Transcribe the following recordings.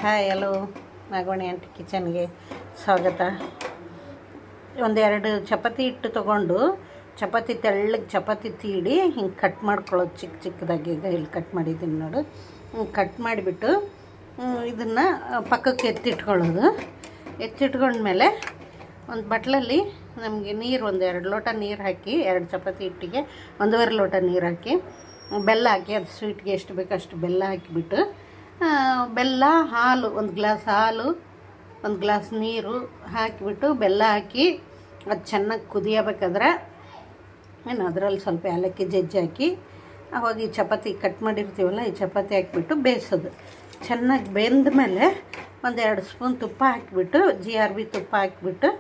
Hi hello ನಾಗವಾಣಿ aunty ಕಿಚನ್ಗೆ ಸ್ವಾಗತ. ಒಂದೆರಡು ಚಪಾತಿ ಹಿಟ್ಟು ತೊಗೊಂಡು ಚಪಾತಿ ತೆಳ್ಳಗೆ ಚಪಾತಿ ತೀಡಿ ಹಿಂಗೆ ಕಟ್ ಮಾಡ್ಕೊಳ್ಳೋದು ಚಿಕ್ಕ ಚಿಕ್ಕದಾಗಿ. ಈಗ ಇಲ್ಲಿ ಕಟ್ ಮಾಡಿದ್ದೀನಿ ನೋಡು. ಕಟ್ ಮಾಡಿಬಿಟ್ಟು ಇದನ್ನು ಪಕ್ಕಕ್ಕೆ ಎತ್ತಿಟ್ಕೊಳ್ಳೋದು. ಎತ್ತಿಟ್ಕೊಂಡ್ಮೇಲೆ ಒಂದು ಬಟ್ಲಲ್ಲಿ ನಮಗೆ ನೀರು ಒಂದು 2 ಲೋಟ ನೀರು ಹಾಕಿ, 2 ಚಪಾತಿ ಹಿಟ್ಟಿಗೆ 1.5 ಲೋಟ ನೀರು ಹಾಕಿ, ಬೆಲ್ಲ ಹಾಕಿ, ಅದು ಸ್ವೀಟ್ಗೆ ಎಷ್ಟು ಬೇಕೋ ಅಷ್ಟು ಬೆಲ್ಲ ಹಾಕಿಬಿಟ್ಟು, ಬೆಲ್ಲ, ಹಾಲು, 1 ಗ್ಲಾಸ್ ಹಾಲು, 1 ಗ್ಲಾಸ್ ನೀರು ಹಾಕಿಬಿಟ್ಟು ಬೆಲ್ಲ ಹಾಕಿ ಅದು ಚೆನ್ನಾಗಿ ಕುದಿಯಬೇಕಾದ್ರೆ ಅದರಲ್ಲಿ ಸ್ವಲ್ಪ ಏಲಕ್ಕಿ ಜಜ್ಜಿ ಹಾಕಿ, ಅವಾಗ ಈ ಚಪಾತಿ ಕಟ್ ಮಾಡಿರ್ತೀವಲ್ಲ ಈ ಚಪಾತಿ ಹಾಕಿಬಿಟ್ಟು ಬೇಯಿಸೋದು. ಚೆನ್ನಾಗಿ ಬೆಂದ ಮೇಲೆ 1-2 ಸ್ಪೂನ್ ತುಪ್ಪ ಹಾಕಿಬಿಟ್ಟು, GRB ತುಪ್ಪ ಹಾಕಿಬಿಟ್ಟು,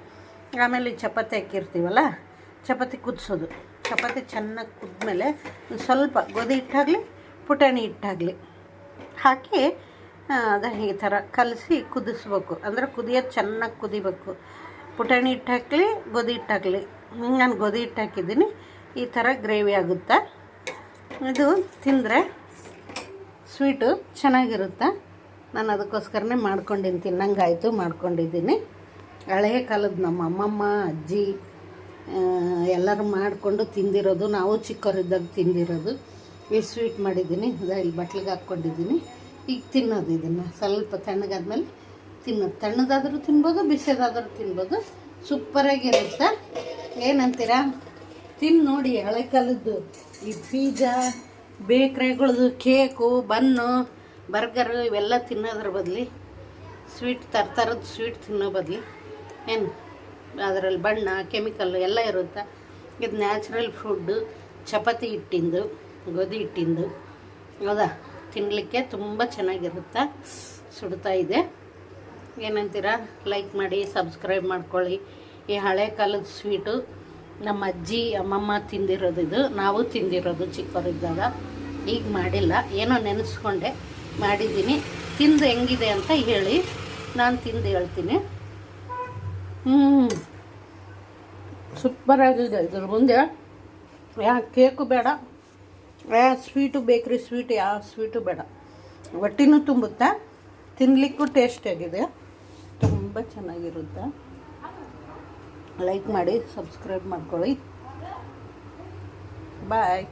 ಆಮೇಲೆ ಈ ಚಪಾತಿ ಹಾಕಿರ್ತೀವಲ್ಲ ಚಪಾತಿ ಕುದಿಸೋದು. ಚಪಾತಿ ಚೆನ್ನಾಗಿ ಕುದ್ಮೇಲೆ ಸ್ವಲ್ಪ ಗೋಧಿ ಹಿಟ್ಟಾಗಲಿ ಪುಟಾಣಿ ಹಿಟ್ಟಾಗಲಿ ಹಾಕಿ ಅದು ಈ ಥರ ಕಲಸಿ ಕುದಿಸ್ಬೇಕು. ಅಂದರೆ ಕುದಿಯೋದು ಚೆನ್ನಾಗಿ ಕುದಿಬೇಕು. ಪುಟಾಣಿ ಹಿಟ್ಟು ಹಾಕಲಿ ಗೋಧಿ ಹಿಟ್ಟು ಹಾಕಲಿ, ನಾನು ಗೋಧಿ ಹಿಟ್ಟು ಹಾಕಿದ್ದೀನಿ. ಈ ಥರ ಗ್ರೇವಿ ಆಗುತ್ತೆ. ಇದು ತಿಂದರೆ ಸ್ವೀಟು ಚೆನ್ನಾಗಿರುತ್ತೆ. ನಾನು ಅದಕ್ಕೋಸ್ಕರನೇ ಮಾಡ್ಕೊಂಡಿದ್ದೀನಿ, ತಿನ್ನಂಗಾಯಿತು ಮಾಡ್ಕೊಂಡಿದ್ದೀನಿ. ಹಳೆಯ ಕಾಲದ ನಮ್ಮ ಅಮ್ಮಮ್ಮ ಅಜ್ಜಿ ಎಲ್ಲರೂ ಮಾಡಿಕೊಂಡು ತಿಂದಿರೋದು, ನಾವು ಚಿಕ್ಕವರಿದ್ದಾಗ ತಿಂದಿರೋದು. ಈ ಸ್ವೀಟ್ ಮಾಡಿದ್ದೀನಿ, ಇಲ್ಲಿ ಬಟ್ಲಿಗೆ ಹಾಕ್ಕೊಂಡಿದ್ದೀನಿ. ಈಗ ತಿನ್ನೋದು ಇದನ್ನು ಸ್ವಲ್ಪ ತಣ್ಣಗಾದ್ಮೇಲೆ ತಿನ್ನೋದು. ತಣ್ಣದಾದರೂ ತಿನ್ಬೋದು, ಬಿಸಿದಾದರೂ ತಿನ್ಬೋದು. ಸೂಪರಾಗಿರುತ್ತೆ. ಏನಂತೀರಾ? ತಿಂದು ನೋಡಿ. ಹಳೆ ಕಾಲದ್ದು ಈ ಪಿಜ್ಜಾ, ಬೇಕ್ರಿಗಳದ್ದು ಕೇಕು, ಬನ್ನು, ಬರ್ಗರು ಇವೆಲ್ಲ ತಿನ್ನೋದ್ರ ಬದಲಿ ಸ್ವೀಟ್ ಥರದ್ದು ಸ್ವೀಟ್ ತಿನ್ನೋ ಬದಲಿ ಏನು ಅದರಲ್ಲಿ ಬಣ್ಣ, ಕೆಮಿಕಲ್ಲು ಎಲ್ಲ ಇರುತ್ತೆ. ಇದು ನ್ಯಾಚುರಲ್ ಫುಡ್ಡು, ಚಪಾತಿ ಹಿಟ್ಟಿಂದು, ಗೋಧಿ ಹಿಟ್ಟಿಂದು. ಹೌದಾ? ತಿನ್ನಲಿಕ್ಕೆ ತುಂಬ ಚೆನ್ನಾಗಿರುತ್ತೆ. ಸುಡ್ತಾ ಇದೆ. ಏನಂತೀರಾ? ಲೈಕ್ ಮಾಡಿ, ಸಬ್ಸ್ಕ್ರೈಬ್ ಮಾಡ್ಕೊಳ್ಳಿ. ಈ ಹಳೆ ಕಾಲದ ಸ್ವೀಟು ನಮ್ಮ ಅಜ್ಜಿ ಅಮ್ಮಮ್ಮ ತಿಂದಿರೋದು, ಇದು ನಾವು ತಿಂದಿರೋದು ಚಿಕ್ಕವರಿದ್ದಾಗ. ಈಗ ಮಾಡಿಲ್ಲ, ಏನೋ ನೆನೆಸ್ಕೊಂಡೆ ಮಾಡಿದ್ದೀನಿ. ತಿಂದು ಹೆಂಗಿದೆ ಅಂತ ಹೇಳಿ, ನಾನು ತಿಂದು ಹೇಳ್ತೀನಿ. ಸೂಪರಾಗಿದೆ. ಇದ್ರ ಮುಂದೆ ಯಾವ ಕೇಕು ಬೇಡ, ಯಾವ ಸ್ವೀಟು, ಬೇಕ್ರಿ ಸ್ವೀಟ್ ಯಾವ ಸ್ವೀಟು ಬೇಡ. ಹೊಟ್ಟೆನೂ ತುಂಬುತ್ತೆ, ತಿನ್ನಲಿಕ್ಕೂ ಟೇಸ್ಟಿಯಾಗಿದೆ, ತುಂಬ ಚೆನ್ನಾಗಿರುತ್ತೆ. ಲೈಕ್ ಮಾಡಿ, ಸಬ್ಸ್ಕ್ರೈಬ್ ಮಾಡ್ಕೊಳ್ಳಿ. ಬಾಯ್.